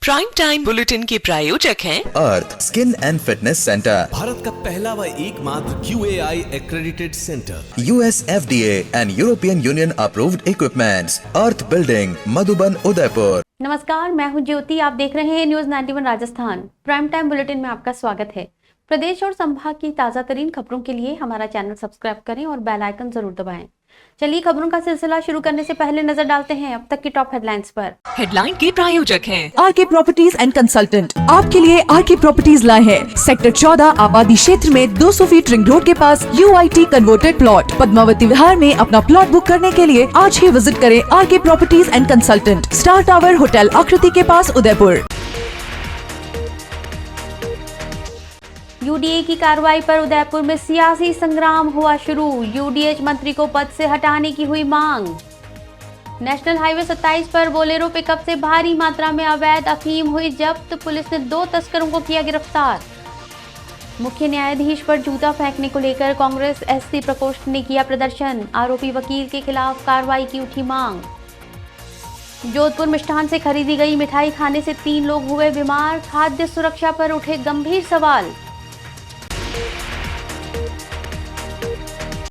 Prime time bulletin के प्रायोजक हैं Arth skin and fitness centre, Bharat का पहला व एकमात्र QAI accredited centre, US FDA and European Union approved equipments, Arth building, Madhuban, Udaipur. नमस्कार, मैं हूं ज्योति। आप देख रहे हैं news 91 Rajasthan. Prime time bulletin में आपका स्वागत है। प्रदेश और संभाग की ताजा तरीन खबरों के लिए हमारा चैनल सब्सक्राइब करें और बेल आइकन जरूर दबाएं। चलिए खबरों का सिलसिला शुरू करने से पहले नजर डालते हैं अब तक की टॉप हेडलाइंस पर। हेडलाइन के प्रायोजक हैं आरके प्रॉपर्टीज एंड कंसल्टेंट। आपके लिए आरके प्रॉपर्टीज लाए हैं सेक्टर 14 आबादी क्षेत्र में 200 फीट रिंग रोड के पास UIT converted plot, Padmavati Vihar में अपना प्लॉट बुक करने के लिए आज ही विजिट करें RK properties and consultant, star tower hotel Aakriti के पास, उदयपुर। UDA की कार्रवाई पर उदयपुर में सियासी संग्राम हुआ शुरू। UDH मंत्री को पद से हटाने की हुई मांग। नेशनल हाईवे 27 पर बोलेरो पिकअप से भारी मात्रा में अवैध अफीम हुई जब्त। पुलिस ने 2 तस्करों को किया गिरफ्तार। मुख्य न्यायाधीश पर जूता फेंकने को लेकर कांग्रेस SC प्रकोष्ठ ने किया प्रदर्शन। आरोपी वकील के खिलाफ कार्रवाई की उठी मांग। जोधपुर मिष्ठान से खरीदी गई मिठाई खाने से 3 लोग हुए बीमार। खाद्य सुरक्षा पर उठे गंभीर सवाल।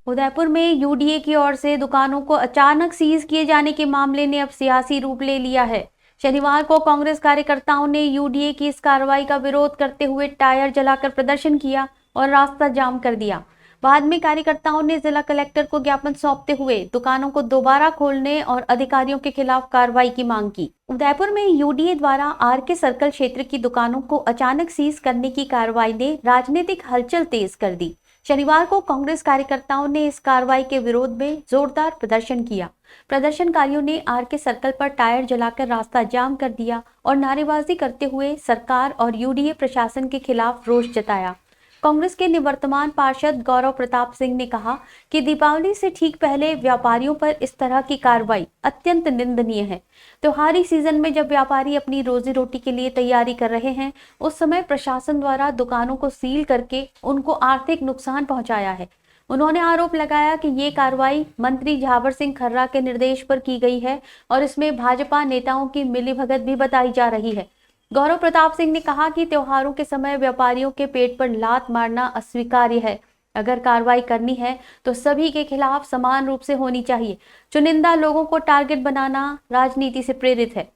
उदयपुर में UDA की ओर से दुकानों को अचानक सीज किए जाने के मामले ने अब सियासी रूप ले लिया है। शनिवार को कांग्रेस कार्यकर्ताओं ने UDA की इस कार्रवाई का विरोध करते हुए टायर जलाकर प्रदर्शन किया और रास्ता जाम कर दिया। बाद में कार्यकर्ताओं ने जिला कलेक्टर को ज्ञापन सौंपते हुए दुकानों को दोबारा खोलने और अधिकारियों के खिलाफ कार्रवाई की मांग की। उदयपुर में UDA द्वारा RK सर्कल क्षेत्र की दुकानों को अचानक सीज करने की कार्रवाई ने राजनीतिक हलचल तेज कर दी। शनिवार को कांग्रेस कार्यकर्ताओं ने इस कार्रवाई के विरोध में जोरदार प्रदर्शन किया। प्रदर्शनकारियों ने RK सर्कल पर टायर जलाकर रास्ता जाम कर दिया और नारेबाजी करते हुए सरकार और UDA प्रशासन के खिलाफ रोष जताया। कांग्रेस के निवर्तमान पार्षद गौरव प्रताप सिंह ने कहा कि दीपावली से ठीक पहले व्यापारियों पर इस तरह की कार्रवाई अत्यंत निंदनीय है। त्योहारी सीजन में जब व्यापारी अपनी रोजी रोटी के लिए तैयारी कर रहे हैं, उस समय प्रशासन द्वारा दुकानों को सील करके उनको आर्थिक नुकसान पहुंचाया है। उन्होंने आरोप लगाया कि ये कार्रवाई मंत्री झावर सिंह खर्रा के निर्देश पर की गई है और इसमें भाजपा नेताओं की मिलीभगत भी बताई जा रही है। गौरव प्रताप सिंह ने कहा कि त्योहारों के समय व्यापारियों के पेट पर लात मारना अस्वीकार्य है। अगर कार्रवाई करनी है तो सभी के खिलाफ समान रूप से होनी चाहिए। चुनिंदा लोगों को टारगेट बनाना राजनीति से प्रेरित है।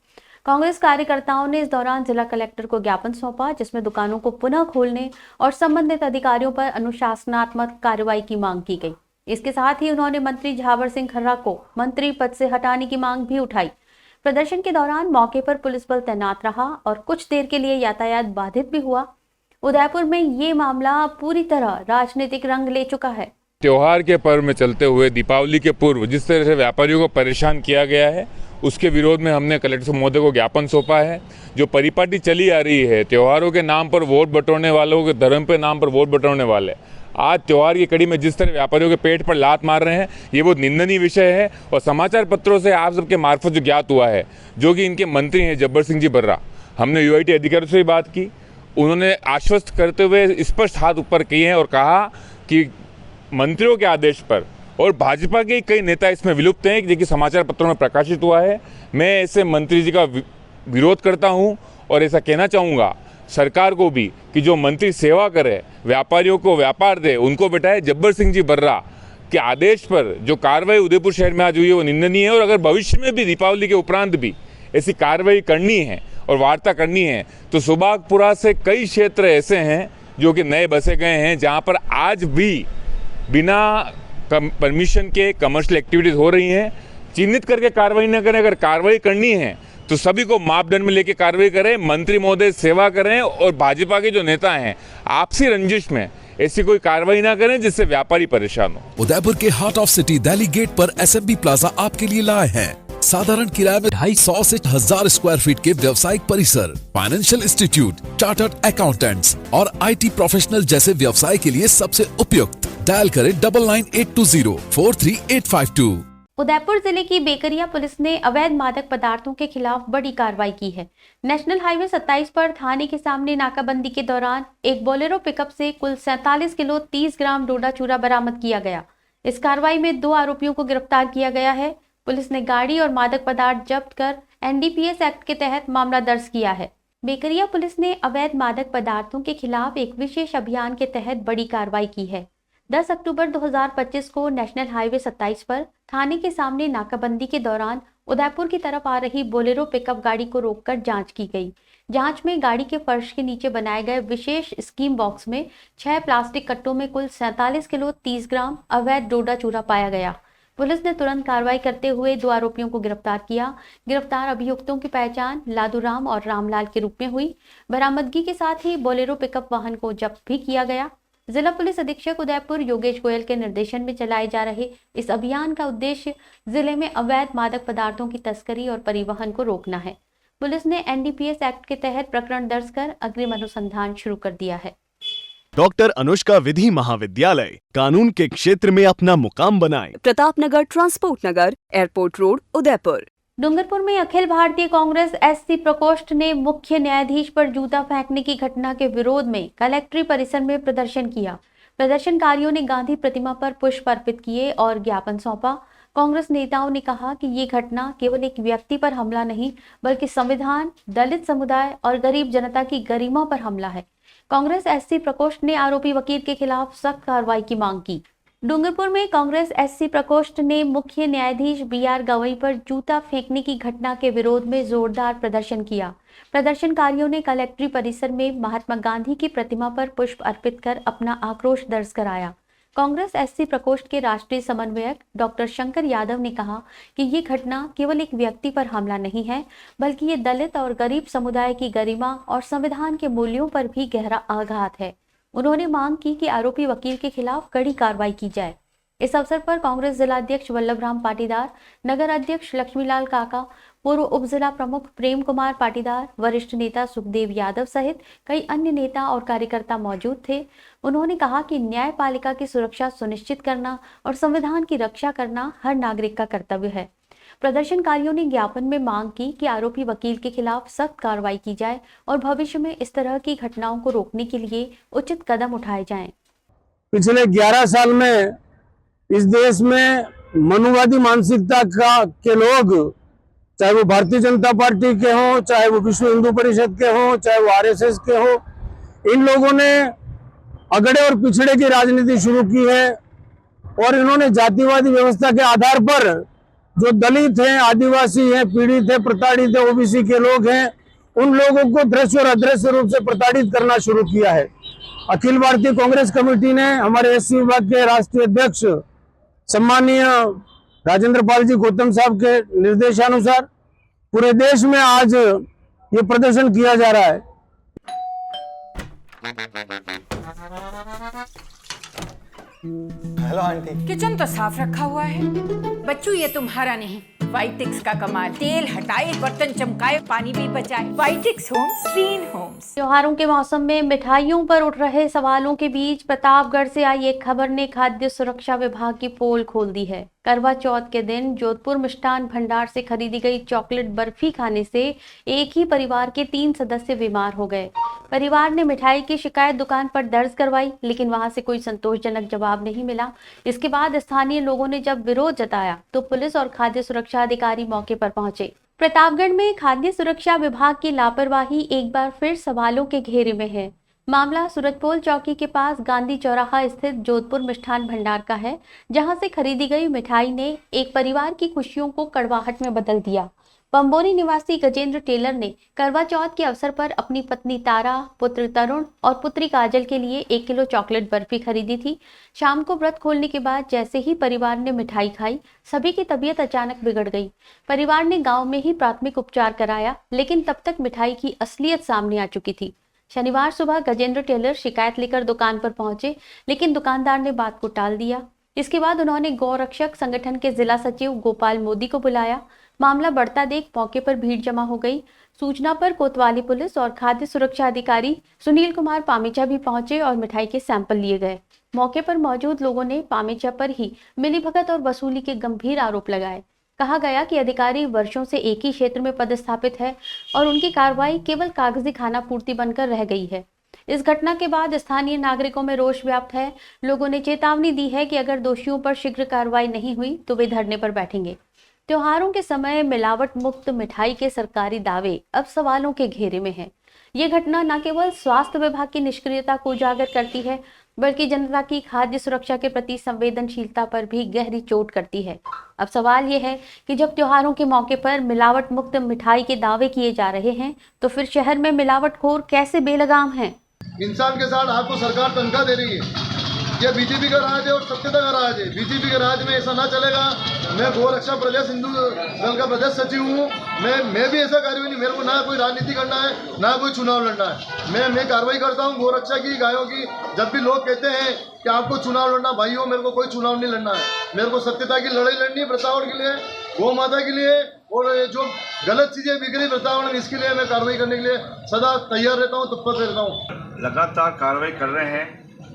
कांग्रेस कार्यकर्ताओं ने इस दौरान जिला कलेक्टर को ज्ञापन सौंपा, जिसमें दुकानों को पुनः खोलने और संबंधित अधिकारियों पर अनुशासनात्मक कार्रवाई की मांग की गई। इसके साथ ही उन्होंने मंत्री झावर सिंह खर्रा को मंत्री पद से हटाने की मांग भी उठाई। प्रदर्शन के दौरान मौके पर पुलिस बल तैनात रहा और कुछ देर के लिए यातायात बाधित भी हुआ। उदयपुर में ये मामला पूरी तरह राजनीतिक रंग ले चुका है। त्योहार के पर्व में चलते हुए दीपावली के पूर्व जिस तरह से व्यापारियों को परेशान किया गया है, उसके विरोध में हमने कलेक्टर महोदय को ज्ञापन सौंपा है। जो परिपाटी चली आ रही है, त्योहारों के नाम पर वोट बटोरने वालों के धर्म के नाम पर वोट बटोरने वाले, आज त्योहार की कड़ी में जिस तरह व्यापारियों के पेट पर लात मार रहे हैं, ये बहुत निंदनीय विषय है। और समाचार पत्रों से आप सबके मार्फत जो ज्ञात हुआ है, जो कि इनके मंत्री हैं जब्बर सिंह जी बर्रा, हमने UIT अधिकारियों से भी बात की। उन्होंने आश्वस्त करते हुए स्पष्ट हाथ ऊपर किए हैं और कहा कि मंत्रियों के आदेश पर और भाजपा के कई नेता इसमें विलुप्त हैं, जो कि समाचार पत्रों में प्रकाशित हुआ है। मैं ऐसे मंत्री जी का विरोध करता हूँ और ऐसा कहना चाहूँगा सरकार को भी कि जो मंत्री सेवा करे, व्यापारियों को व्यापार दे, उनको बैठाए। जब्बर सिंह जी बर्रा के आदेश पर जो कार्रवाई उदयपुर शहर में आज हुई है वो निंदनीय है। और अगर भविष्य में भी दीपावली के उपरांत भी ऐसी कार्रवाई करनी है और वार्ता करनी है तो सुबागपुरा से कई क्षेत्र ऐसे हैं जो कि नए बसे गए हैं, जहाँ पर आज भी बिना परमिशन के कमर्शियल एक्टिविटीज़ हो रही हैं। चिन्हित करके कार्रवाई न करें, अगर कार्रवाई करनी है तो सभी को मापदंड में लेके कार्रवाई करें। मंत्री महोदय सेवा करें और भाजपा के जो नेता हैं आपसी रंजिश में ऐसी कोई कार्रवाई ना करें जिससे व्यापारी परेशान हो। उदयपुर के heart of city Delhi gate पर SMB प्लाजा आपके लिए लाए हैं साधारण किराए में 250 से 1000 स्क्वायर फीट के व्यवसायिक परिसर, फाइनेंशियल इंस्टीट्यूट, चार्टर्ड अकाउंटेंट्स और IT प्रोफेशनल जैसे व्यवसाय के लिए सबसे उपयुक्त। डायल करें 9982043852। उदयपुर जिले की बेकरिया पुलिस ने अवैध मादक पदार्थों के खिलाफ बड़ी कार्रवाई की है। नेशनल हाईवे 27 पर थाने के सामने नाकाबंदी के दौरान एक बोलेरो पिकअप से कुल 47 किलो 30 ग्राम डोडा चूरा बरामद किया गया। इस कार्रवाई में 2 आरोपियों को गिरफ्तार किया गया है। पुलिस ने गाड़ी और मादक पदार्थ जब्त कर NDPS एक्ट के तहत मामला दर्ज किया है। बेकरिया पुलिस ने अवैध मादक पदार्थों के खिलाफ एक विशेष अभियान के तहत बड़ी कार्रवाई की है। 10 अक्टूबर 2025 को नेशनल हाईवे 27 पर थाने के सामने नाकाबंदी के दौरान उदयपुर की तरफ आ रही बोलेरो पिकअप गाड़ी को रोककर जांच की गई। जांच में गाड़ी के फर्श के नीचे बनाए गए विशेष स्कीम बॉक्स में 6 प्लास्टिक कट्टों में कुल 47 किलो 30 ग्राम अवैध डोडा चूरा पाया गया। पुलिस ने तुरंत कार्रवाई करते हुए 2 आरोपियों को गिरफ्तार किया। गिरफ्तार अभियुक्तों की पहचान लादूराम और रामलाल के रूप में हुई। बरामदगी के साथ ही बोलेरो पिकअप वाहन को जब्त भी किया गया। जिला पुलिस अधीक्षक उदयपुर योगेश गोयल के निर्देशन में चलाए जा रहे इस अभियान का उद्देश्य जिले में अवैध मादक पदार्थों की तस्करी और परिवहन को रोकना है। पुलिस ने NDPS एक्ट के तहत प्रकरण दर्ज कर अग्रिम अनुसंधान शुरू कर दिया है। डॉक्टर अनुष्का विधि महाविद्यालय, कानून के क्षेत्र में अपना मुकाम बनाएं। प्रताप नगर, ट्रांसपोर्ट नगर, एयरपोर्ट रोड, उदयपुर। डूंगरपुर में अखिल भारतीय कांग्रेस SC प्रकोष्ठ ने मुख्य न्यायाधीश पर जूता फेंकने की घटना के विरोध में कलेक्ट्री परिसर में प्रदर्शन किया। प्रदर्शनकारियों ने गांधी प्रतिमा पर पुष्प अर्पित किए और ज्ञापन सौंपा। कांग्रेस नेताओं ने कहा कि ये घटना केवल एक व्यक्ति पर हमला नहीं, बल्कि संविधान, दलित समुदाय और गरीब जनता की गरिमा पर हमला है। कांग्रेस SC प्रकोष्ठ ने आरोपी वकील के खिलाफ सख्त कार्रवाई की मांग की। डूंगरपुर में कांग्रेस SC प्रकोष्ठ ने मुख्य न्यायाधीश BR गवई पर जूता फेंकने की घटना के विरोध में जोरदार प्रदर्शन किया। प्रदर्शनकारियों ने कलेक्ट्री परिसर में महात्मा गांधी की प्रतिमा पर पुष्प अर्पित कर अपना आक्रोश दर्ज कराया। कांग्रेस SC प्रकोष्ठ के राष्ट्रीय समन्वयक डॉक्टर शंकर यादव ने कहा कि ये घटना केवल एक व्यक्ति पर हमला नहीं है, बल्कि ये दलित और गरीब समुदाय की गरिमा और संविधान के मूल्यों पर भी गहरा आघात है। उन्होंने मांग की कि आरोपी वकील के खिलाफ कड़ी कार्रवाई की जाए। इस अवसर पर कांग्रेस जिलाध्यक्ष वल्लभराम पाटीदार, नगर अध्यक्ष लक्ष्मीलाल काका, पूर्व उप जिला प्रमुख प्रेम कुमार पाटीदार, वरिष्ठ नेता सुखदेव यादव सहित कई अन्य नेता और कार्यकर्ता मौजूद थे। उन्होंने कहा कि न्यायपालिका की सुरक्षा सुनिश्चित करना और संविधान की रक्षा करना हर नागरिक का कर्तव्य है। प्रदर्शनकारियों ने ज्ञापन में मांग की कि आरोपी वकील के खिलाफ सख्त कार्रवाई की जाए और भविष्य में इस तरह की घटनाओं को रोकने के लिए उचित कदम उठाए जाएं। पिछले 11 साल में इस देश में मनुवादी मानसिकता के लोग, चाहे वो भारतीय जनता पार्टी के हों, चाहे वो विश्व हिंदू परिषद के हों, चाहे वो RSS के हों, इन लोगों ने अगड़े और पिछड़े की राजनीति शुरू की है और इन्होंने जातिवादी व्यवस्था के आधार पर जो दलित हैं, आदिवासी हैं, पीड़ित हैं, प्रताड़ित हैं, OBC के लोग हैं, उन लोगों को दृश्य और अदृश्य रूप से प्रताड़ित करना शुरू किया है। अखिल भारतीय कांग्रेस कमेटी ने हमारे SC विभाग के राष्ट्रीय अध्यक्ष सम्मानीय राजेंद्र पाल जी गौतम साहब के निर्देशानुसार पूरे देश में आज ये प्रदर्शन किया जा रहा है। Hello aunty. किचन तो साफ रखा हुआ है। बच्चू ये तुम्हारा नहीं, वाइटिक्स का कमाल। तेल हटाए, बर्तन चमकाए, पानी भी बचाए। वाइटिक्स होम्स, क्लीन होम्स। त्योहारों के मौसम में मिठाइयों पर उठ रहे सवालों के बीच प्रतापगढ़ से आई एक खबर ने खाद्य सुरक्षा विभाग की पोल खोल दी है। करवा चौथ के दिन जोधपुर मिष्ठान भंडार से खरीदी गई चॉकलेट बर्फी खाने से एक ही परिवार के 3 सदस्य बीमार हो गए। परिवार ने मिठाई की शिकायत दुकान पर दर्ज करवाई, लेकिन वहां से कोई संतोषजनक जवाब नहीं मिला। इसके बाद स्थानीय लोगों ने जब विरोध जताया तो पुलिस और खाद्य सुरक्षा अधिकारी मौके पर पहुंचे। प्रतापगढ़ में खाद्य सुरक्षा विभाग की लापरवाही एक बार फिर सवालों के घेरे में है। मामला सूरजपोल चौकी के पास गांधी चौराहा स्थित जोधपुर मिष्ठान भंडार का है, जहां से खरीदी गई मिठाई ने एक परिवार की खुशियों को कड़वाहट में बदल दिया। पंबोनी निवासी गजेंद्र टेलर ने करवा चौथ के अवसर पर अपनी पत्नी तारा, पुत्र तरुण और पुत्री काजल के लिए 1 किलो चॉकलेट बर्फी खरीदी थी। शाम को व्रत खोलने के बाद जैसे ही परिवार ने मिठाई खाई, सभी की तबीयत अचानक बिगड़ गई। परिवार ने गांव में ही प्राथमिक उपचार कराया, लेकिन तब तक मिठाई की असलियत सामने आ चुकी थी। शनिवार सुबह गजेंद्र टेलर शिकायत लेकर दुकान पर पहुंचे, लेकिन दुकानदार ने बात को टाल दिया। इसके बाद उन्होंने गौरक्षक संगठन के जिला सचिव गोपाल मोदी को बुलाया। मामला बढ़ता देख मौके पर भीड़ जमा हो गई। सूचना पर कोतवाली पुलिस और खाद्य सुरक्षा अधिकारी सुनील कुमार पामेचा भी पहुंचे और मिठाई के सैंपल लिए गए। मौके पर मौजूद लोगों ने पामेचा पर ही मिलीभगत और वसूली के गंभीर आरोप लगाए। कहा गया कि अधिकारी वर्षों से एक ही क्षेत्र में पदस्थापित है और उनकी कार्रवाई केवल कागजी खाना पूर्ति बनकर रह गई है। इस घटना के बाद स्थानीय नागरिकों में रोष व्याप्त है। लोगों ने चेतावनी दी है कि अगर दोषियों पर शीघ्र कार्रवाई नहीं हुई तो वे धरने पर बैठेंगे। त्योहारों के समय मिलावट मुक्त मिठाई के सरकारी दावे अब सवालों के घेरे में हैं। ये घटना न केवल स्वास्थ्य विभाग की निष्क्रियता को उजागर करती है, बल्कि जनता की खाद्य सुरक्षा के प्रति संवेदनशीलता पर भी गहरी चोट करती है। अब सवाल ये है कि जब त्योहारों के मौके पर मिलावट मुक्त मिठाई के दावे किए जा रहे हैं, तो फिर शहर में मिलावटखोर कैसे बेलगाम हैं? इंसान के साथ आपको सरकार तनख्वाह दे रही है। ये बीजेपी का राज है और सत्यता का राज है। बीजेपी के राज में ऐसा ना चलेगा। मैं गोरक्षा प्रदेश हिंदू दल का प्रदेश सचिव हूँ। मैं भी ऐसा कार्य नहीं, मेरे को ना कोई राजनीति करना है, ना कोई चुनाव लड़ना है। मैं कार्रवाई करता हूँ गोरक्षा की, गायों की। जब भी लोग कहते हैं कि आपको चुनाव लड़ना, भाइयों मेरे को कोई चुनाव नहीं लड़ना है। मेरे को सत्यता की लड़ाई लड़नी है, वृंदावन के लिए, गौ माता के लिए, और जो गलत चीजें बिक रही वृंदावन में, इसके लिए मैं कार्रवाई करने के लिए सदा तैयार रहता हूँ, तत्पर रहता हूँ। लगातार कार्रवाई कर रहे हैं।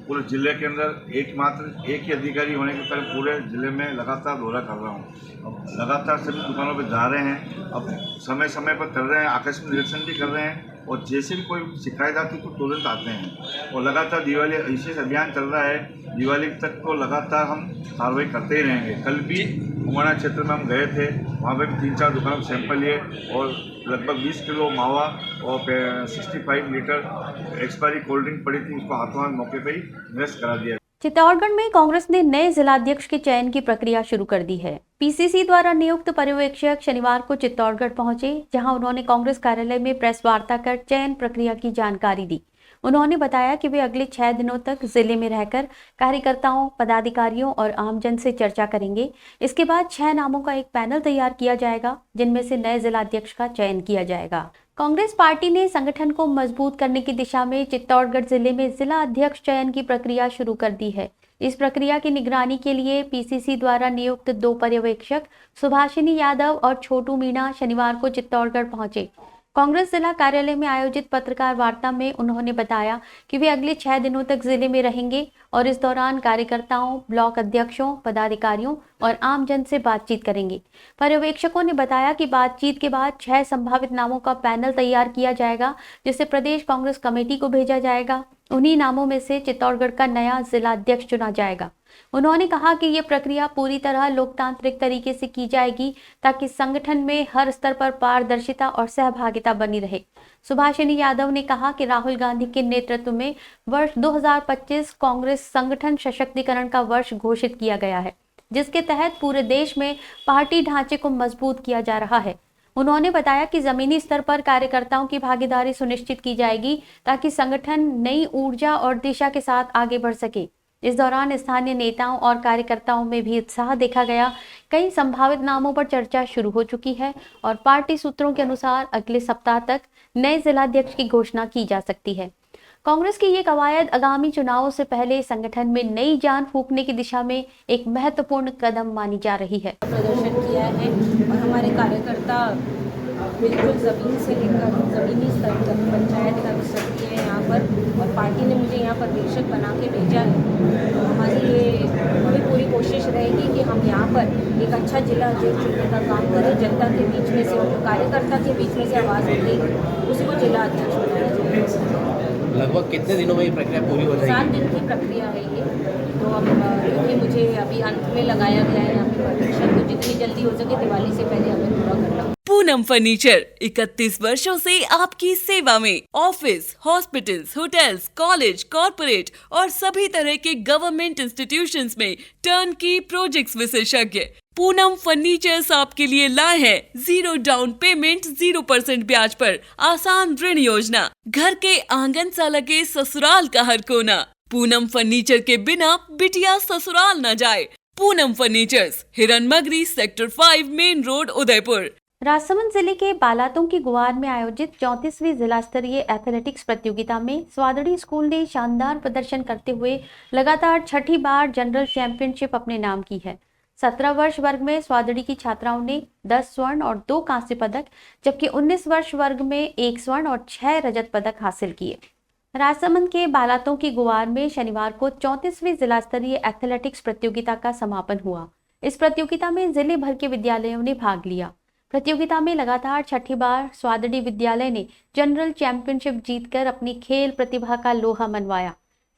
पूरे जिले के अंदर एक ही अधिकारी होने के कारण पूरे जिले में लगातार दौरा कर रहा हूँ। अब लगातार सभी दुकानों पर जा रहे हैं। अब समय समय पर कर रहे हैं, आकस्मिक निरीक्षण भी कर रहे हैं, और जैसे भी कोई शिकायत आती है तो तुरंत आते हैं। और लगातार दिवाली विशेष अभियान चल रहा है। दिवाली तक तो लगातार हम कार्रवाई करते ही रहेंगे। कल भी उमाना क्षेत्र में हम गए थे, वहाँ पर भी 3-4 दुकानों के सैंपल लिए और लगभग 20 किलो मावा और 65 लीटर एक्सपायरी कोल्ड ड्रिंक पड़ी थी, उसको हाथों हाथ मौके पर ही निरस्त करा दिया। चित्तौड़गढ़ में कांग्रेस ने नए जिलाध्यक्ष के चयन की प्रक्रिया शुरू कर दी है। पीसीसी द्वारा नियुक्त पर्यवेक्षक शनिवार को चित्तौड़गढ़ पहुंचे, जहां उन्होंने कांग्रेस कार्यालय में प्रेस वार्ता कर चयन प्रक्रिया की जानकारी दी। उन्होंने बताया कि वे अगले 6 दिनों तक जिले में रहकर कार्यकर्ताओं, पदाधिकारियों और आमजन से चर्चा करेंगे। इसके बाद 6 नामों का एक पैनल तैयार किया जाएगा, जिनमें से नए जिलाध्यक्ष का चयन किया जाएगा। कांग्रेस पार्टी ने संगठन को मजबूत करने की दिशा में चित्तौड़गढ़ जिले में जिला अध्यक्ष चयन की प्रक्रिया शुरू कर दी है। इस प्रक्रिया की निगरानी के लिए पीसीसी द्वारा नियुक्त 2 पर्यवेक्षक सुभाषिनी यादव और छोटू मीणा शनिवार को चित्तौड़गढ़ पहुंचे। कांग्रेस जिला कार्यालय में आयोजित पत्रकार वार्ता में उन्होंने बताया कि वे अगले 6 दिनों तक जिले में रहेंगे और इस दौरान कार्यकर्ताओं, ब्लॉक अध्यक्षों, पदाधिकारियों और आमजन से बातचीत करेंगे। पर्यवेक्षकों ने बताया कि बातचीत के बाद 6 संभावित नामों का पैनल तैयार किया जाएगा, जिसे प्रदेश कांग्रेस कमेटी को भेजा जाएगा। उन्हीं नामों में से चित्तौड़गढ़ का नया जिलाध्यक्ष चुना जाएगा। उन्होंने कहा कि ये प्रक्रिया पूरी तरह लोकतांत्रिक तरीके से की जाएगी, ताकि संगठन में हर स्तर पर पारदर्शिता और सहभागिता बनी रहे। सुभाषिनी यादव ने कहा कि राहुल गांधी के नेतृत्व में वर्ष 2025 कांग्रेस संगठन सशक्तिकरण का वर्ष घोषित किया गया है, जिसके तहत पूरे देश में पार्टी ढांचे को मजबूत किया जा रहा है। उन्होंने बताया कि जमीनी स्तर पर कार्यकर्ताओं की भागीदारी सुनिश्चित की जाएगी, ताकि संगठन नई ऊर्जा और दिशा के साथ आगे बढ़ सके। इस दौरान स्थानीय नेताओं और कार्यकर्ताओं में भी उत्साह देखा गया। कई संभावित नामों पर चर्चा शुरू हो चुकी है और पार्टी सूत्रों के अनुसार अगले सप्ताह तक नए जिलाध्यक्ष की घोषणा की जा सकती है। कांग्रेस की ये कवायद आगामी चुनावों से पहले संगठन में नई जान फूंकने की दिशा में एक महत्वपूर्ण कदम मानी जा रही है। प्रदर्शन किया है और हमारे कार्यकर्ता बिल्कुल ज़मीन से लेकर ज़मीनी स्तर तक पंचायत तक सक्रिय है यहाँ पर, और पार्टी ने मुझे यहाँ पर प्रेक्षक बना के भेजा है। तो हमारी पूरी कोशिश रहेगी कि हम यहाँ पर एक अच्छा जिला अध्यक्ष चुनने का काम करें। जनता के बीच में से, कार्यकर्ता के बीच में से आवाज़ उठेगी, उसको जिला अध्यक्ष बनाया जाएगा। लगभग कितने दिनों में ये प्रक्रिया पूरी हो जाएगी? 7 दिन की प्रक्रिया है ये। तो अब क्योंकि मुझे अभी अंत में लगाया गया है यहाँ पे प्रदर्शन, तो जितनी जल्दी हो सके दिवाली से पहले हमें पूरा करना। पूनम फर्नीचर 31 वर्षों से आपकी सेवा में। Office, hospitals, hotels, college, corporate और सभी तरह के गवर्नमेंट इंस्टीट्यूशंस में टर्नकी प्रोजेक्ट्स विशेषज्ञ पूनम फर्नीचर्स आपके लिए लाए हैं 0 डाउन पेमेंट 0% ब्याज पर आसान ऋण योजना। घर के आंगन सा लगे ससुराल का हर कोना। पूनम फर्नीचर के बिना बिटिया ससुराल न जाए। Poonam furnitures, Hiranmagri, sector 5, main road, Udaipur. Rajsamand जिले के बालातों की गुवार में आयोजित 34वीं जिला स्तरीय एथलेटिक्स प्रतियोगिता में स्वादड़ी स्कूल ने शानदार प्रदर्शन करते हुए लगातार 6ठी बार जनरल चैंपियनशिप अपने नाम की है। 17 वर्ष वर्ग में स्वादड़ी की छात्राओं ने 10 स्वर्ण और 2 कांस्य पदक, जबकि 19 वर्ष वर्ग में 1 स्वर्ण और 6 रजत पदक हासिल किए। राजसमंद के बालातों की गुवार में शनिवार को 34वीं जिला स्तरीय एथलेटिक्स प्रतियोगिता का समापन हुआ। इस प्रतियोगिता में जिले भर के विद्यालयों ने भाग लिया। प्रतियोगिता में लगातार 6ठी बार स्वादड़ी विद्यालय ने जनरल चैंपियनशिप जीतकर अपनी खेल प्रतिभा का लोहा मनवाया।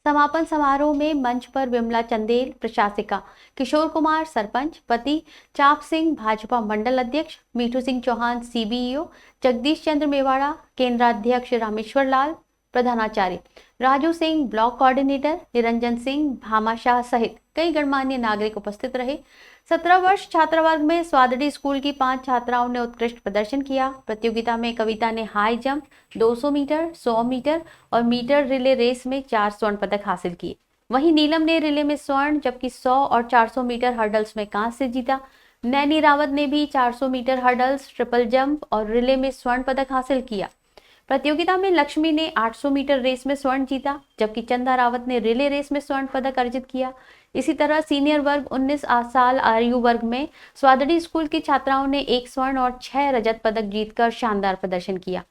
समापन समारोह में मंच पर विमला चंदेल प्रशासिका, किशोर कुमार सरपंच, पति चाप सिंह भाजपा मंडल अध्यक्ष, मीठू सिंह चौहान सीबीईओ, जगदीश चंद्र मेवाड़ा केंद्राध्यक्ष, रामेश्वर लाल प्रधानाचार्य, राजू सिंह ब्लॉक कोऑर्डिनेटर, निरंजन सिंह भामाशाह सहित कई गणमान्य नागरिक उपस्थित रहे। 17 वर्ष छात्रा वर्ग में स्वादड़ी स्कूल की 5 छात्राओं ने उत्कृष्ट प्रदर्शन किया। प्रतियोगिता में कविता ने हाई जंप, 200 मीटर, 100 मीटर और मीटर रिले रेस में 4 स्वर्ण पदक हासिल किए। वहीं नीलम ने रिले में स्वर्ण, जबकि 100 और 400 मीटर हर्डल्स में कांस्य जीता। नैनी रावत ने भी 400 मीटर हर्डल्स, ट्रिपल जंप और रिले में स्वर्ण पदक हासिल किया। प्रतियोगिता में लक्ष्मी ने 800 मीटर रेस में स्वर्ण जीता, जबकि चंदा रावत ने रिले रेस में स्वर्ण पदक अर्जित किया। इसी तरह सीनियर वर्ग 19 साल आयु वर्ग में स्वादड़ी स्कूल की छात्राओं ने 1 स्वर्ण और 6 रजत पदक जीतकर शानदार प्रदर्शन किया।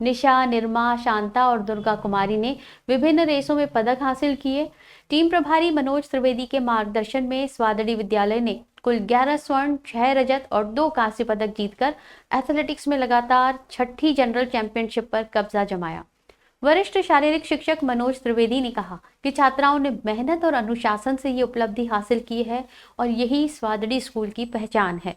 निशा, निरमा, शांता और दुर्गा कुमारी ने विभिन्न रेसों में पदक हासिल किए। टीम प्रभारी मनोज त्रिवेदी के मार्गदर्शन में स्वादड़ी विद्यालय ने कुल 11 स्वर्ण, 6 रजत और 2 कांस्य पदक जीतकर एथलेटिक्स में लगातार 6ठी जनरल चैंपियनशिप पर कब्जा जमाया। वरिष्ठ शारीरिक शिक्षक मनोज त्रिवेदी ने कहा कि छात्राओं ने मेहनत और अनुशासन से ये उपलब्धि हासिल की है और यही स्वादड़ी स्कूल की पहचान है।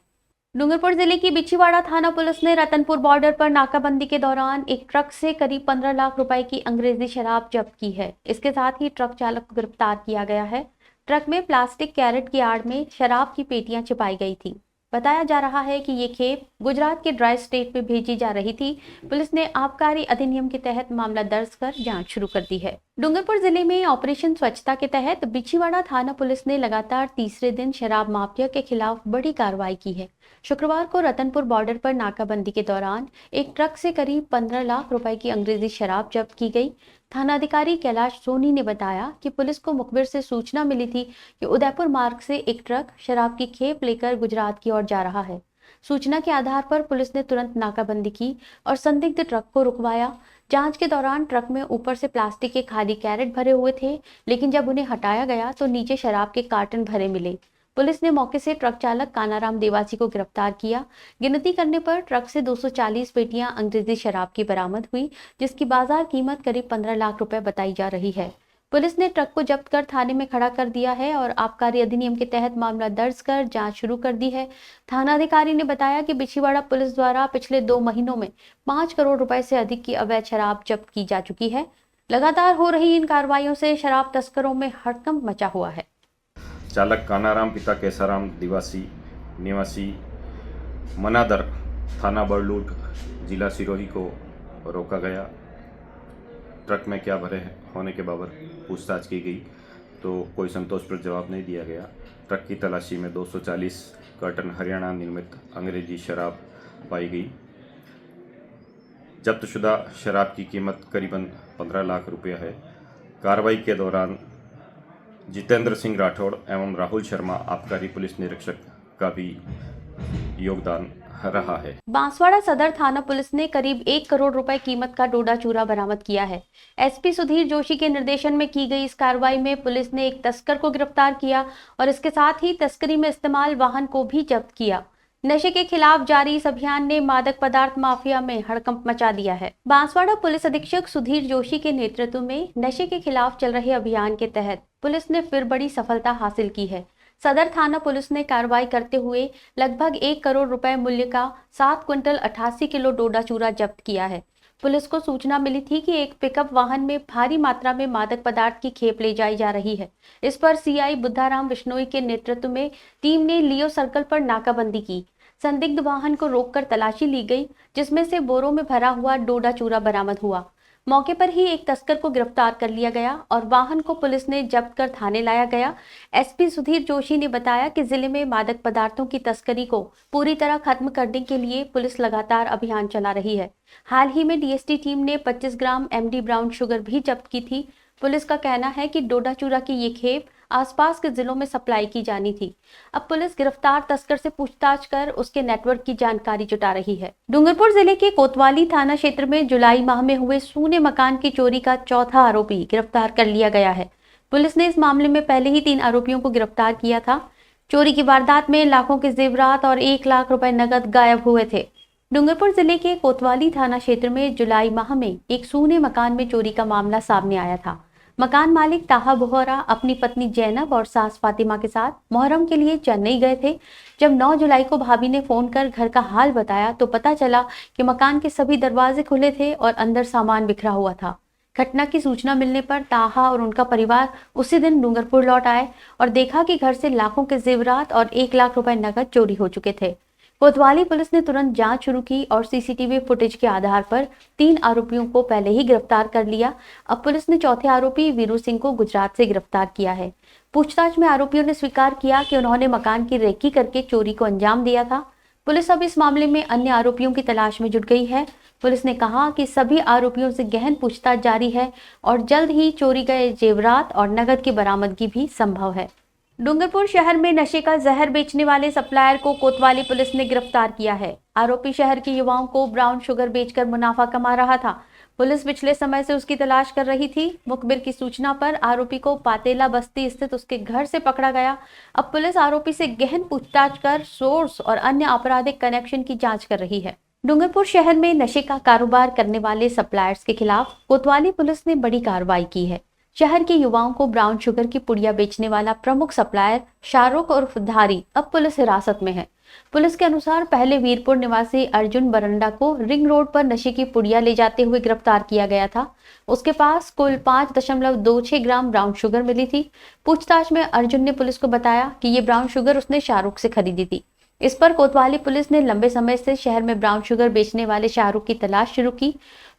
डूंगरपुर जिले की बिछीवाड़ा थाना पुलिस ने रतनपुर बॉर्डर पर नाकाबंदी के दौरान एक ट्रक से करीब 15 लाख रुपए की अंग्रेजी शराब जब्त की है। इसके साथ ही ट्रक चालक को गिरफ्तार किया गया है। ट्रक में प्लास्टिक कैरेट की आड़ में शराब की पेटियां छिपाई गई थी। बताया जा रहा है कि ये खेप गुजरात के ड्राई स्टेट में भेजी जा रही थी। पुलिस ने आबकारी अधिनियम के तहत मामला दर्ज कर जांच शुरू कर दी है। डूंगरपुर जिले में ऑपरेशन स्वच्छता के तहत बिछीवाड़ा थाना पुलिस ने लगातार तीसरे दिन शराब माफिया के खिलाफ बड़ी कार्रवाई की है। शुक्रवार को रतनपुर बॉर्डर पर नाकाबंदी के दौरान एक ट्रक से करीब 15 लाख रुपए की अंग्रेजी शराब जब्त की गई। थानाधिकारी कैलाश सोनी ने बताया कि पुलिस को मुखबिर से सूचना मिली थी कि उदयपुर मार्ग से एक ट्रक शराब की खेप लेकर गुजरात की ओर जा रहा है। सूचना के आधार पर पुलिस ने तुरंत नाकाबंदी की और संदिग्ध ट्रक को रुकवाया। जांच के दौरान ट्रक में ऊपर से प्लास्टिक के खाली कैरेट भरे हुए थे, लेकिन जब उन्हें हटाया गया तो नीचे शराब के कार्टन भरे मिले। पुलिस ने मौके से ट्रक चालक कानाराम देवासी को गिरफ्तार किया। गिनती करने पर ट्रक से 240 पेटियां अंग्रेजी शराब की बरामद हुई, जिसकी बाजार कीमत करीब 15 लाख रुपए बताई जा रही है। पुलिस ने ट्रक को जब्त कर थाने में खड़ा कर दिया है और आबकारी अधिनियम के तहत मामला दर्ज कर जांच शुरू कर दी है। थानाधिकारी ने बताया कि बिछीवाड़ा पुलिस द्वारा पिछले 2 महीनों में 5 करोड़ रुपए से अधिक की अवैध शराब जब्त की जा चुकी है। लगातार हो रही इन कार्रवाइयों से शराब तस्करों में हड़कंप मचा हुआ है। चालक कानाराम पिता केसाराम दिवासी निवासी मनादर थाना बड़लूट जिला सिरोही को रोका गया। ट्रक में क्या भरे होने के बाबत पूछताछ की गई तो कोई संतोषप्रद जवाब नहीं दिया गया। ट्रक की तलाशी में 240 कार्टन हरियाणा निर्मित अंग्रेजी शराब पाई गई। जब्तशुदा शराब की कीमत करीबन 15 लाख रुपया है। कार्रवाई के दौरान जितेंद्र सिंह राठौड़ एवं राहुल शर्मा आबकारी पुलिस निरीक्षक का भी योगदान रहा है। बांसवाड़ा सदर थाना पुलिस ने करीब 1 करोड़ रुपए कीमत का डोडा चूरा बरामद किया है। एसपी सुधीर जोशी के निर्देशन में की गई इस कार्रवाई में पुलिस ने एक तस्कर को गिरफ्तार किया और इसके साथ ही तस्करी में इस्तेमाल वाहन को भी जब्त किया। नशे के खिलाफ जारी इस अभियान ने मादक पदार्थ माफिया में हड़कंप मचा दिया है। बांसवाड़ा पुलिस अधीक्षक सुधीर जोशी के नेतृत्व में नशे के खिलाफ चल रहे अभियान के तहत पुलिस ने फिर बड़ी सफलता हासिल की है। सदर थाना पुलिस ने कार्रवाई करते हुए लगभग 1 करोड़ रुपए मूल्य का 7 क्विंटल 88 किलो डोडा चूरा जब्त किया है। पुलिस को सूचना मिली थी कि एक पिकअप वाहन में भारी मात्रा में मादक पदार्थ की खेप ले जाई जा रही है। इस पर सीआई बुद्धाराम विश्नोई के नेतृत्व में टीम ने लियो सर्कल पर नाकाबंदी की। संदिग्ध वाहन को रोककर तलाशी ली गई, जिसमें से बोरों में भरा हुआ डोडा चूरा बरामद हुआ। मौके पर ही एक तस्कर को गिरफ्तार कर लिया गया और वाहन को पुलिस ने जब्त कर थाने लाया गया। एसपी सुधीर जोशी ने बताया कि जिले में मादक पदार्थों की तस्करी को पूरी तरह खत्म करने के लिए पुलिस लगातार अभियान चला रही है। हाल ही में डीएसटी टीम ने 25 ग्राम एमडी ब्राउन शुगर भी जब्त की थी। पुलिस का कहना है कि डोडा चूरा की ये खेप आसपास के जिलों में सप्लाई की जानी थी। अब पुलिस गिरफ्तार तस्कर से पूछताछ कर उसके नेटवर्क की जानकारी जुटा रही है। डूंगरपुर जिले के कोतवाली थाना क्षेत्र में जुलाई माह में हुए सूने मकान की चोरी का चौथा आरोपी गिरफ्तार कर लिया गया है। पुलिस ने इस मामले में पहले ही 3 आरोपियों को गिरफ्तार किया था। चोरी की वारदात में लाखों के जेवरात और 1 लाख रुपए नकद गायब हुए थे। डूंगरपुर जिले के कोतवाली थाना क्षेत्र में जुलाई माह में एक सूने मकान में चोरी का मामला सामने आया था। मकान मालिक ताहा बोहरा अपनी पत्नी जैनब और सास फातिमा के साथ मुहर्रम के लिए चेन्नई गए थे। जब 9 जुलाई को भाभी ने फोन कर घर का हाल बताया तो पता चला कि मकान के सभी दरवाजे खुले थे और अंदर सामान बिखरा हुआ था। घटना की सूचना मिलने पर ताहा और उनका परिवार उसी दिन डूंगरपुर लौट आए और देखा कि घर से लाखों के जेवरात और 1 लाख रुपए नकद चोरी हो चुके थे। कोतवाली पुलिस ने तुरंत जांच शुरू की और सीसीटीवी फुटेज के आधार पर 3 आरोपियों को पहले ही गिरफ्तार कर लिया। अब पुलिस ने चौथे आरोपी वीरू सिंह को गुजरात से गिरफ्तार किया है। पूछताछ में आरोपियों ने स्वीकार किया कि उन्होंने मकान की रेकी करके चोरी को अंजाम दिया था। पुलिस अब इस मामले में अन्य आरोपियों की तलाश में जुट गई है। पुलिस ने कहा कि सभी आरोपियों से गहन पूछताछ जारी है और जल्द ही चोरी गए जेवरात और नकद की बरामदगी भी संभव है। डूंगरपुर शहर में नशे का जहर बेचने वाले सप्लायर को कोतवाली पुलिस ने गिरफ्तार किया है। आरोपी शहर के युवाओं को ब्राउन शुगर बेचकर मुनाफा कमा रहा था। पुलिस पिछले समय से उसकी तलाश कर रही थी। मुखबिर की सूचना पर आरोपी को पातेला बस्ती स्थित उसके घर से पकड़ा गया। अब पुलिस आरोपी से गहन पूछताछ कर सोर्स और अन्य आपराधिक कनेक्शन की जांच कर रही है। डूंगरपुर शहर में नशे का कारोबार करने वाले सप्लायर्स के खिलाफ कोतवाली पुलिस ने बड़ी कार्रवाई की है। शहर के युवाओं को ब्राउन शुगर की पुड़िया बेचने वाला प्रमुख सप्लायर शाहरुख उर्फ धारी अब पुलिस हिरासत में है। पुलिस के अनुसार पहले वीरपुर निवासी अर्जुन बरंडा को रिंग रोड पर नशे की पुड़िया ले जाते हुए गिरफ्तार किया गया था। उसके पास कुल 5.26 ग्राम ब्राउन शुगर मिली थी। पूछताछ में अर्जुन ने पुलिस को बताया कि ये ब्राउन शुगर उसने शाहरुख से खरीदी थी। इस पर कोतवाली पुलिस ने लंबे समय से शहर में ब्राउन शुगर बेचने वाले शाहरुख की तलाश शुरू की।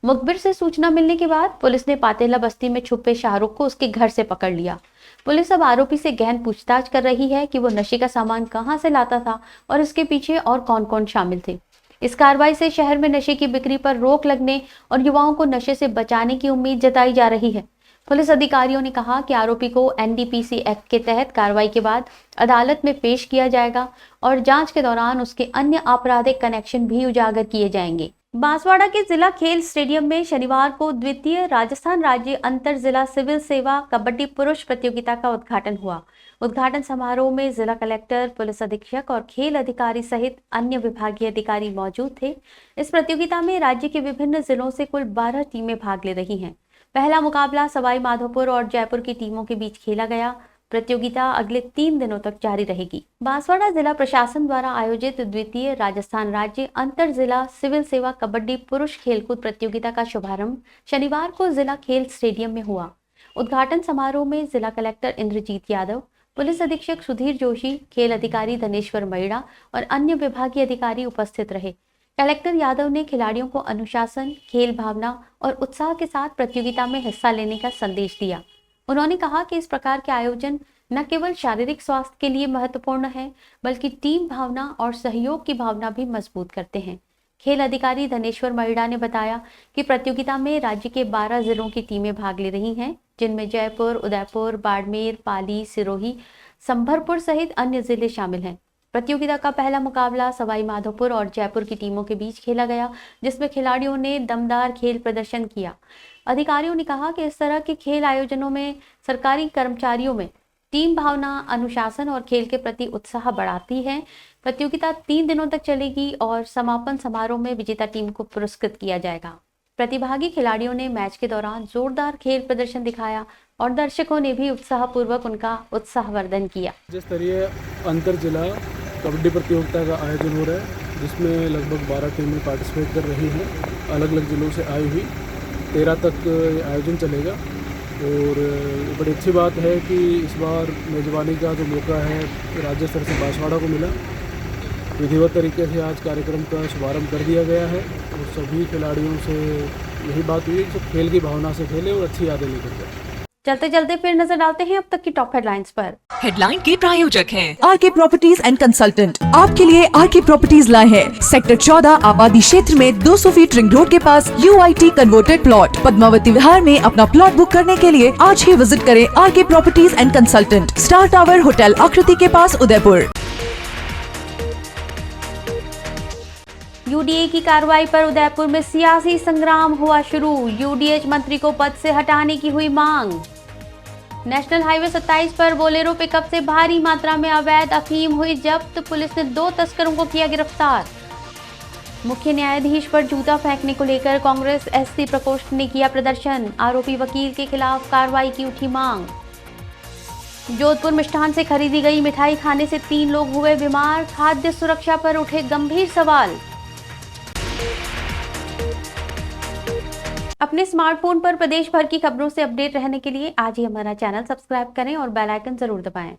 मुखबिर से सूचना मिलने के बाद पुलिस ने पातेला बस्ती में छुपे शाहरुख को उसके घर से पकड़ लिया। पुलिस अब आरोपी से गहन पूछताछ कर रही है कि वो नशे का सामान कहां से लाता था और इसके पीछे और कौन कौन शामिल थे। इस कार्रवाई से शहर में नशे की बिक्री पर रोक लगने और युवाओं को नशे से बचाने की उम्मीद जताई जा रही है। पुलिस अधिकारियों ने कहा कि आरोपी को एनडीपीसी एक्ट के तहत कार्रवाई के बाद अदालत में पेश किया जाएगा और जांच के दौरान उसके अन्य आपराधिक कनेक्शन भी उजागर किए जाएंगे। बांसवाड़ा के जिला खेल स्टेडियम में शनिवार को द्वितीय राजस्थान राज्य अंतर जिला सिविल सेवा कबड्डी पुरुष प्रतियोगिता का उद्घाटन हुआ। उद्घाटन समारोह में जिला कलेक्टर, पुलिस अधीक्षक और खेल अधिकारी सहित अन्य विभागीय अधिकारी मौजूद थे। इस प्रतियोगिता में राज्य के विभिन्न जिलों से कुल 12 टीमें भाग ले रही हैं। पहला मुकाबला सवाई माधोपुर और जयपुर की टीमों के बीच खेला गया। प्रतियोगिता अगले 3 दिनों तक जारी रहेगी। बांसवाड़ा जिला प्रशासन द्वारा आयोजित द्वितीय राजस्थान राज्य अंतर जिला सिविल सेवा कबड्डी पुरुष खेलकूद प्रतियोगिता का शुभारंभ शनिवार को जिला खेल स्टेडियम में हुआ। उद्घाटन समारोह में जिला कलेक्टर इंद्रजीत यादव, पुलिस अधीक्षक सुधीर जोशी, खेल अधिकारी धनेश्वर मैड़ा और अन्य विभागीय अधिकारी उपस्थित रहे। कलेक्टर यादव ने खिलाड़ियों को अनुशासन, खेल भावना और उत्साह के साथ प्रतियोगिता में हिस्सा लेने का संदेश दिया। उन्होंने कहा कि इस प्रकार के आयोजन न केवल शारीरिक स्वास्थ्य के लिए महत्वपूर्ण है, बल्कि टीम भावना और सहयोग की भावना भी मजबूत करते हैं। खेल अधिकारी धनेश्वर मैड़ा ने बताया कि प्रतियोगिता में राज्य के 12 जिलों की टीमें भाग ले रही हैं, जिनमें जयपुर, उदयपुर, बाड़मेर, पाली, सिरोही, संभरपुर सहित अन्य जिले शामिल हैं। प्रतियोगिता का पहला मुकाबला सवाई माधोपुर और जयपुर की टीमों के बीच खेला गया, जिसमें खिलाड़ियों ने दमदार खेल प्रदर्शन किया। अधिकारियों ने कहा कि इस तरह के खेल आयोजनों में सरकारी कर्मचारियों में टीम भावना, अनुशासन और खेल के प्रति उत्साह बढ़ाती है। प्रतियोगिता 3 दिनों तक चलेगी और समापन समारोह में विजेता टीम को पुरस्कृत किया जाएगा। प्रतिभागी खिलाड़ियों ने मैच के दौरान जोरदार खेल प्रदर्शन दिखाया और दर्शकों ने भी उत्साहपूर्वक उनका उत्साहवर्धन किया। राज्य स्तरीय अंतर जिला कबड्डी प्रतियोगिता का आयोजन हो रहा है, जिसमें लगभग 12 टीमें पार्टिसिपेट कर रही हैं, अलग अलग जिलों से आई हुई। 13 तक आयोजन चलेगा और बड़ी अच्छी बात है कि इस बार मेजबानी का जो मौका है राज्य स्तर से बांसवाड़ा को मिला। विधिवत तरीके से आज कार्यक्रम का शुभारंभ कर दिया गया है और सभी खिलाड़ियों से यही बात हुई कि सब खेल की भावना से खेले और अच्छी यादें लेकर जाए। चलते चलते फिर नजर डालते हैं अब तक की टॉप हेडलाइंस पर। हेडलाइन के प्रायोजक हैं आरके प्रॉपर्टीज एंड कंसल्टेंट। आपके लिए आरके प्रॉपर्टीज लाए हैं सेक्टर 14 आबादी क्षेत्र में 200 फीट रिंग रोड के पास UIT converted plot. Padmavati Vihar में अपना प्लॉट बुक करने के लिए आज ही विजिट करें RK properties and consultant, star tower hotel Aakriti के पास, उदयपुर। यूडीए की कार्रवाई पर उदयपुर में सियासी संग्राम हुआ शुरू। यूडीएच मंत्री को पद से हटाने की हुई मांग। नेशनल हाईवे 27 पर बोलेरो पिकअप से भारी मात्रा में अवैध अफीम हुई जब्त। पुलिस ने 2 तस्करों को किया गिरफ्तार। मुख्य न्यायाधीश पर जूता फेंकने को लेकर कांग्रेस एससी प्रकोष्ठ ने किया प्रदर्शन। आरोपी वकील के खिलाफ कार्रवाई की उठी मांग। जोधपुर मिष्ठान से खरीदी गई मिठाई खाने से 3 लोग हुए बीमार। खाद्य सुरक्षा पर उठे गंभीर सवाल। अपने स्मार्टफोन पर प्रदेश भर की खबरों से अपडेट रहने के लिए आज ही हमारा चैनल सब्सक्राइब करें और बेल आइकन जरूर दबाएं।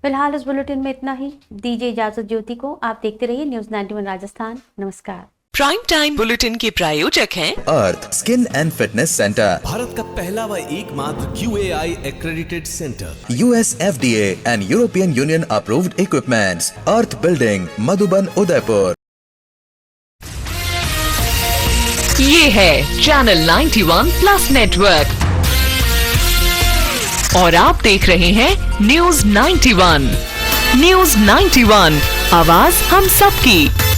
फिलहाल इस बुलेटिन में इतना ही। दीजिए इजाजत ज्योति को। आप देखते रहिए न्यूज 91 राजस्थान। नमस्कार। प्राइम टाइम बुलेटिन के प्रायोजक हैं Arth skin and fitness centre, Bharat का पहला व एकमात्र QAI accredited centre, US FDA and European Union approved equipments, Arth building, Madhuban, Udaipur. ये है चैनल 91 प्लस नेटवर्क और आप देख रहे हैं न्यूज 91। न्यूज 91, आवाज हम सबकी।